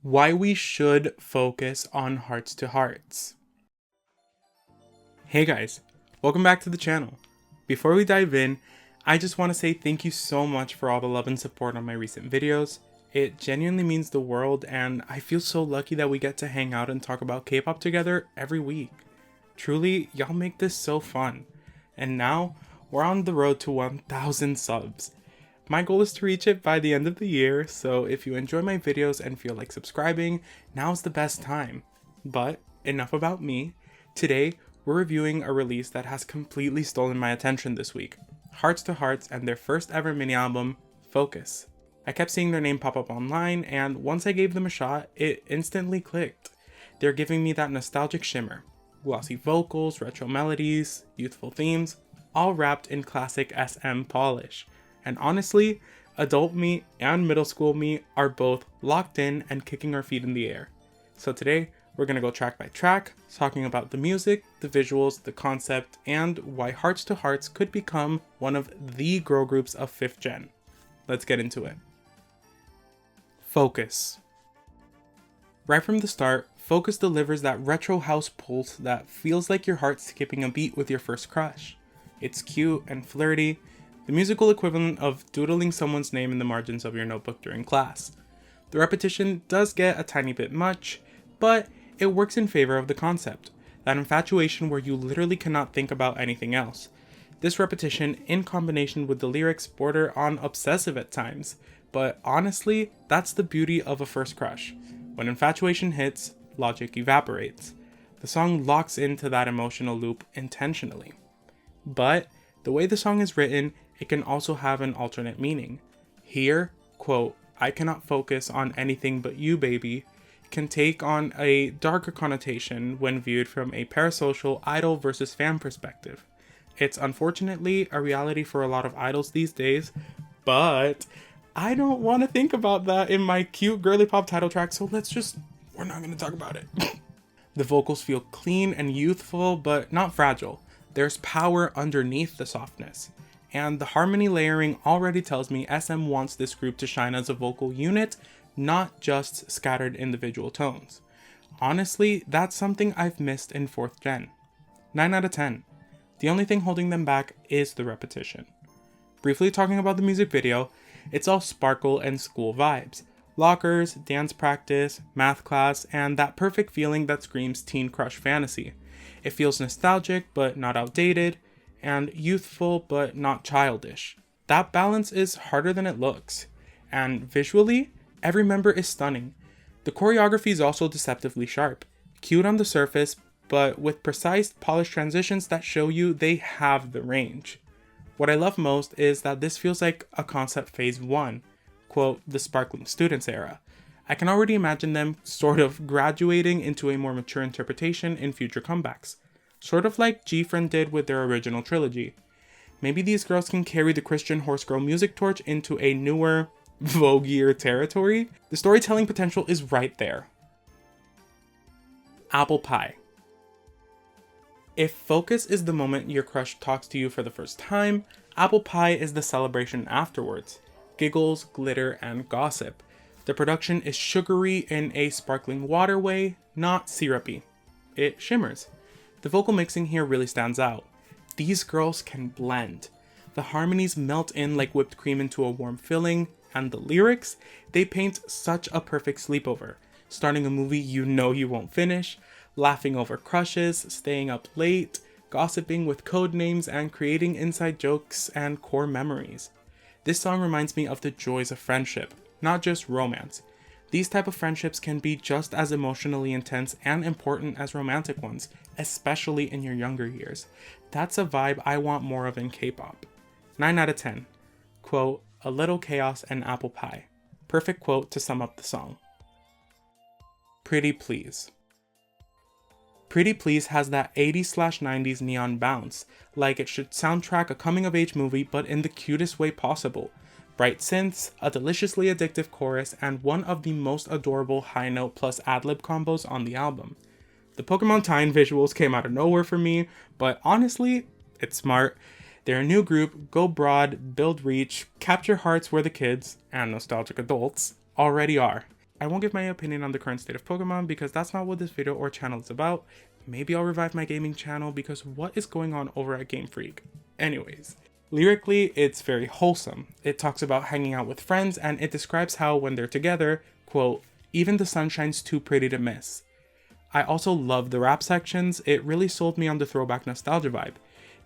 Why we should focus on Hearts2Hearts. Hey guys, welcome back to the channel. Before we dive in, I just want to say thank you so much for all the love and support on my recent videos. It genuinely means the world, and I feel so lucky that we get to hang out and talk about K-pop together every week. Truly, y'all make this so fun. And now, we're on the road to 1,000 subs. My goal is to reach it by the end of the year, so if you enjoy my videos and feel like subscribing, now's the best time. But enough about me. Today, we're reviewing a release that has completely stolen my attention this week. Hearts2Hearts and their first ever mini album, Focus. I kept seeing their name pop up online, and once I gave them a shot, it instantly clicked. They're giving me that nostalgic shimmer. Glossy vocals, retro melodies, youthful themes, all wrapped in classic SM polish. And honestly, adult me and middle school me are both locked in and kicking our feet in the air. So today, we're gonna go track by track, talking about the music, the visuals, the concept, and why Hearts2Hearts could become one of the girl groups of 5th gen. Let's get into it. Focus. Right from the start, Focus delivers that retro house pulse that feels like your heart skipping a beat with your first crush. It's cute and flirty, the musical equivalent of doodling someone's name in the margins of your notebook during class. The repetition does get a tiny bit much, but it works in favor of the concept, that infatuation where you literally cannot think about anything else. This repetition, in combination with the lyrics, border on obsessive at times, but honestly, that's the beauty of a first crush. When infatuation hits, logic evaporates. The song locks into that emotional loop intentionally. But the way the song is written, it can also have an alternate meaning. Here, quote, "I cannot focus on anything but you, baby," can take on a darker connotation when viewed from a parasocial idol versus fan perspective. It's unfortunately a reality for a lot of idols these days, but I don't want to think about that in my cute girly pop title track, so we're not going to talk about it. The vocals feel clean and youthful, but not fragile. There's power underneath the softness. And the harmony layering already tells me SM wants this group to shine as a vocal unit, not just scattered individual tones. Honestly, that's something I've missed in 4th gen. 9 out of 10. The only thing holding them back is the repetition. Briefly talking about the music video, it's all sparkle and school vibes. Lockers, dance practice, math class, and that perfect feeling that screams teen crush fantasy. It feels nostalgic but not outdated, and youthful but not childish. That balance is harder than it looks. And visually, every member is stunning. The choreography is also deceptively sharp, cute on the surface, but with precise, polished transitions that show you they have the range. What I love most is that this feels like a concept phase 1, quote, the sparkling students era. I can already imagine them sort of graduating into a more mature interpretation in future comebacks. Sort of like G-Friend did with their original trilogy. Maybe these girls can carry the Christian horse girl music torch into a newer, voguier territory. The storytelling potential is right there. Apple pie. If Focus is the moment your crush talks to you for the first time, apple pie is the celebration afterwards. Giggles, glitter, and gossip. The production is sugary in a sparkling water way, not syrupy. It shimmers. The vocal mixing here really stands out. These girls can blend. The harmonies melt in like whipped cream into a warm filling, and the lyrics, they paint such a perfect sleepover. Starting a movie you know you won't finish, laughing over crushes, staying up late, gossiping with code names, and creating inside jokes and core memories. This song reminds me of the joys of friendship, not just romance. These type of friendships can be just as emotionally intense and important as romantic ones, especially in your younger years. That's a vibe I want more of in K-pop. 9 out of 10. Quote, "A little chaos and apple pie." Perfect quote to sum up the song. Pretty Please. Pretty Please has that 80s/90s neon bounce, like it should soundtrack a coming-of-age movie but in the cutest way possible. Bright synths, a deliciously addictive chorus, and one of the most adorable high note plus ad-lib combos on the album. The Pokemon Time visuals came out of nowhere for me, but honestly, it's smart. They're a new group, go broad, build reach, capture hearts where the kids, and nostalgic adults, already are. I won't give my opinion on the current state of Pokemon because that's not what this video or channel is about. Maybe I'll revive my gaming channel because what is going on over at Game Freak? Anyways, lyrically, it's very wholesome. It talks about hanging out with friends and it describes how when they're together, quote, even the sunshine's too pretty to miss. I also love the rap sections. It really sold me on the throwback nostalgia vibe.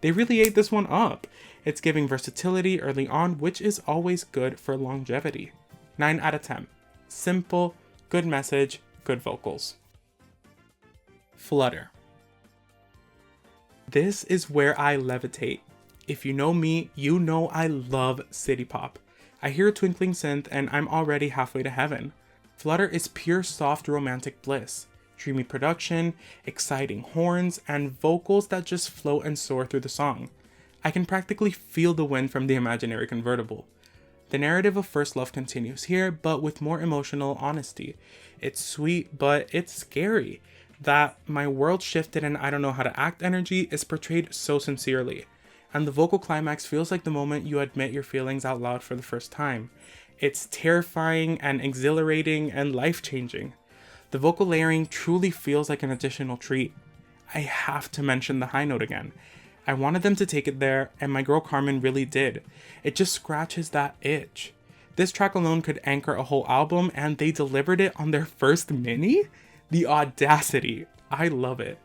They really ate this one up. It's giving versatility early on, which is always good for longevity. 9 out of 10. Simple, good message, good vocals. Flutter. This is where I levitate. If you know me, you know I love city pop. I hear a twinkling synth and I'm already halfway to heaven. Flutter is pure soft romantic bliss. Dreamy production, exciting horns, and vocals that just float and soar through the song. I can practically feel the wind from the imaginary convertible. The narrative of first love continues here, but with more emotional honesty. It's sweet, but it's scary. That my world shifted and I don't know how to act energy is portrayed so sincerely. And the vocal climax feels like the moment you admit your feelings out loud for the first time. It's terrifying and exhilarating and life-changing. The vocal layering truly feels like an additional treat. I have to mention the high note again. I wanted them to take it there, and my girl Carmen really did. It just scratches that itch. This track alone could anchor a whole album, and they delivered it on their first mini? The audacity. I love it.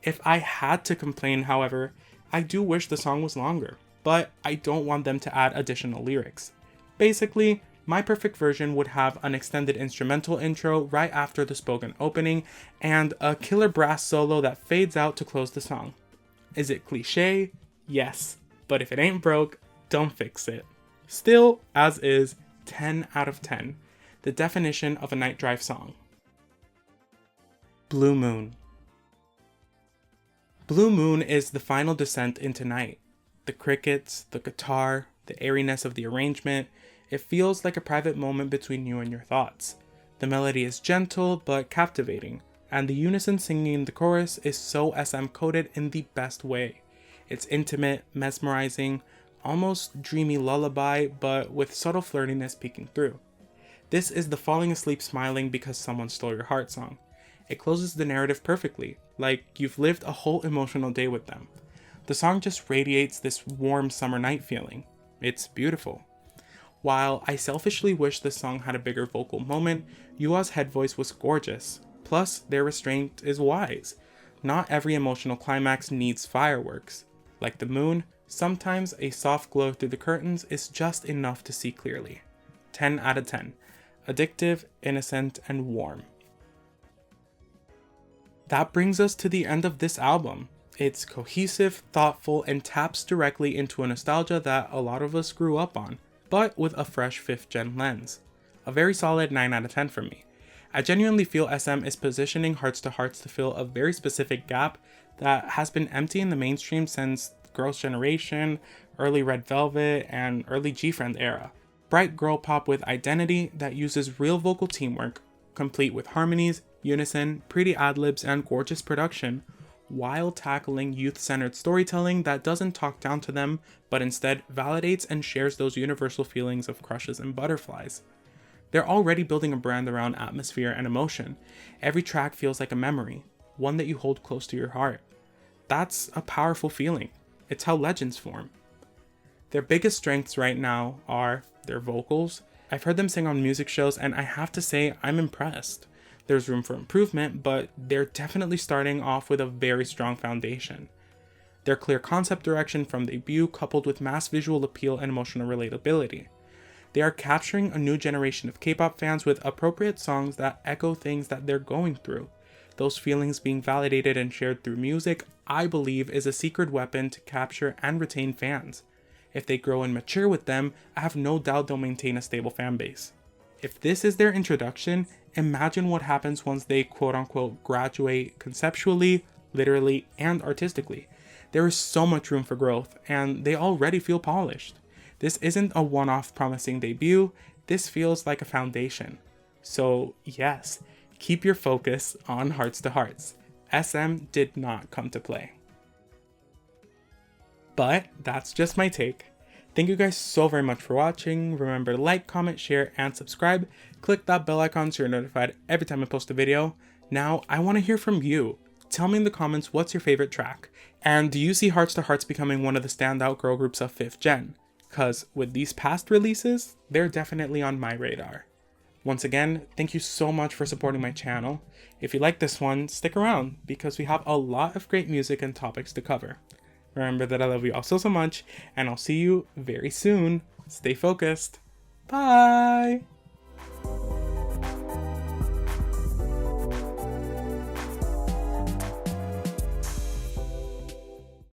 If I had to complain, however, I do wish the song was longer, but I don't want them to add additional lyrics. Basically, my perfect version would have an extended instrumental intro right after the spoken opening, and a killer brass solo that fades out to close the song. Is it cliche? Yes, but if it ain't broke, don't fix it. Still, as is, 10 out of 10. The definition of a night drive song. Blue Moon. Blue Moon is the final descent into night. The crickets, the guitar, the airiness of the arrangement, it feels like a private moment between you and your thoughts. The melody is gentle but captivating, and the unison singing in the chorus is so SM coded in the best way. It's intimate, mesmerizing, almost dreamy lullaby, but with subtle flirtiness peeking through. This is the falling asleep smiling because someone stole your heart song. It closes the narrative perfectly, like you've lived a whole emotional day with them. The song just radiates this warm summer night feeling. It's beautiful. While I selfishly wish this song had a bigger vocal moment, Yua's head voice was gorgeous. Plus, their restraint is wise. Not every emotional climax needs fireworks. Like the moon, sometimes a soft glow through the curtains is just enough to see clearly. 10 out of 10. Addictive, innocent, and warm. That brings us to the end of this album. It's cohesive, thoughtful, and taps directly into a nostalgia that a lot of us grew up on, but with a fresh 5th gen lens. A very solid 9 out of 10 for me. I genuinely feel SM is positioning Hearts2Hearts to fill a very specific gap that has been empty in the mainstream since Girls' Generation, early Red Velvet, and early G-Friend era. Bright girl pop with identity that uses real vocal teamwork, complete with harmonies, unison, pretty ad-libs, and gorgeous production, while tackling youth-centered storytelling that doesn't talk down to them, but instead validates and shares those universal feelings of crushes and butterflies. They're already building a brand around atmosphere and emotion. Every track feels like a memory, one that you hold close to your heart. That's a powerful feeling. It's how legends form. Their biggest strengths right now are their vocals. I've heard them sing on music shows and I have to say I'm impressed. There's room for improvement, but they're definitely starting off with a very strong foundation. Their clear concept direction from debut coupled with mass visual appeal and emotional relatability. They are capturing a new generation of K-pop fans with appropriate songs that echo things that they're going through. Those feelings being validated and shared through music, I believe, is a secret weapon to capture and retain fans. If they grow and mature with them, I have no doubt they'll maintain a stable fan base. If this is their introduction, imagine what happens once they quote-unquote graduate conceptually, literally, and artistically. There is so much room for growth, and they already feel polished. This isn't a one-off promising debut, this feels like a foundation. So yes, keep your focus on Hearts2Hearts. SM did not come to play. But that's just my take. Thank you guys so very much for watching. Remember to like, comment, share, and subscribe. Click that bell icon so you're notified every time I post a video. Now, I want to hear from you. Tell me in the comments what's your favorite track. And do you see Hearts2Hearts becoming one of the standout girl groups of 5th gen? Cause with these past releases, they're definitely on my radar. Once again, thank you so much for supporting my channel. If you like this one, stick around because we have a lot of great music and topics to cover. Remember that I love you all so much, and I'll see you very soon. Stay focused. Bye!